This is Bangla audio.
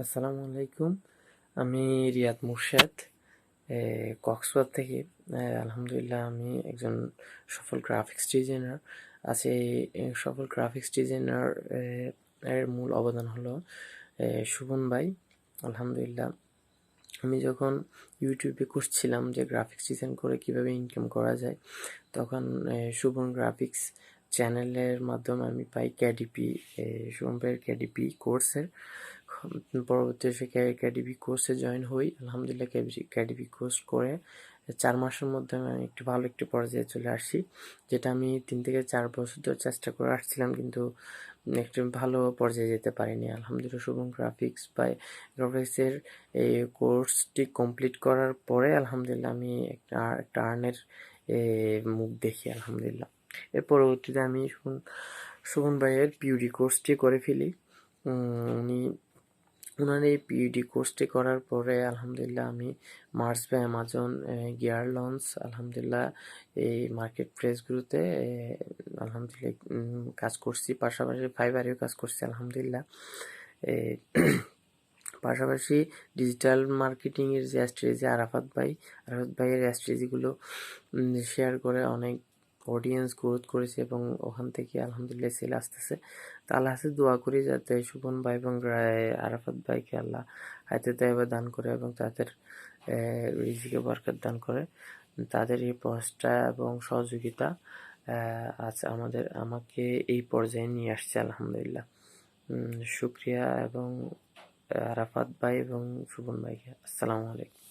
আসসালামু আলাইকুম। আমি রিয়াদ মুর্শেদ, কক্সবাজার থেকে। আলহামদুলিল্লাহ আমি একজন সফল গ্রাফিক্স ডিজাইনার। আছি সফল গ্রাফিক্স ডিজাইনার এর মূল অবদান হলো শোভন ভাই। আলহামদুলিল্লাহ আমি যখন ইউটিউবে খুঁজছিলাম যে গ্রাফিক্স ডিজাইন করে কিভাবে ইনকাম করা যায়, তখন শোভন গ্রাফিক্স চ্যানেলের মাধ্যমে আমি পাই কেডিপি, শোভন ভাইয়ের কেডিপি কোর্সের। পরবর্তীতে সে কেডিপি কোর্সে জয়েন হই। আলহামদুলিল্লাহ কেডিপি কোর্স করে 4 মাসের মধ্যে আমি ভালো একটি পর্যায়ে চলে আসি, যেটা আমি 3 থেকে 4 বছর ধরে চেষ্টা করে আসছিলাম, কিন্তু একটু ভালো পর্যায়ে যেতে পারিনি। আলহামদুলিল্লাহ শোভন গ্রাফিক্সের এই কোর্সটি কমপ্লিট করার পরে আলহামদুলিল্লাহ আমি একটা আর্নের মুখ দেখি আলহামদুলিল্লাহ। এর পরবর্তীতে আমি শোভন ভাইয়ের পিউডি কোর্সটি করে ফেলি। ওনার এই পিইডি কোর্সটি করার পরে আলহামদুলিল্লাহ আমি মার্স বা অ্যামাজন, গিয়ার লঞ্চ, আলহামদুলিল্লাহ এই মার্কেট প্লেসগুলোতে আলহামদুলিল্লাহ কাজ করছি। পাশাপাশি ফাইবারেও কাজ করছি আলহামদুলিল্লাহ। পাশাপাশি ডিজিটাল মার্কেটিংয়ের যে স্ট্র্যাটেজি আরাফাত ভাইয়ের স্ট্র্যাটেজিগুলো শেয়ার করে অনেক অডিয়েন্স গ্রোথ করেছে এবং ওখান থেকে আলহামদুলিল্লাহ সেল আসতেছে। তা আল্লাহ কাছে দোয়া করি যাতে শোভন ভাই এবং আরাফাত ভাইকে আল্লাহ হায়াতে তাইয়্যিবা দান করে এবং তাদের রিজিকে বরকত দান করে। তাদের এই প্রচেষ্টা এবং সহযোগিতা আজ আমাকে এই পর্যায়ে নিয়ে আসছে আলহামদুলিল্লাহ। শুকরিয়া এবং আরাফাত ভাই এবং শোভন ভাইকে। আসসালামু আলাইকুম।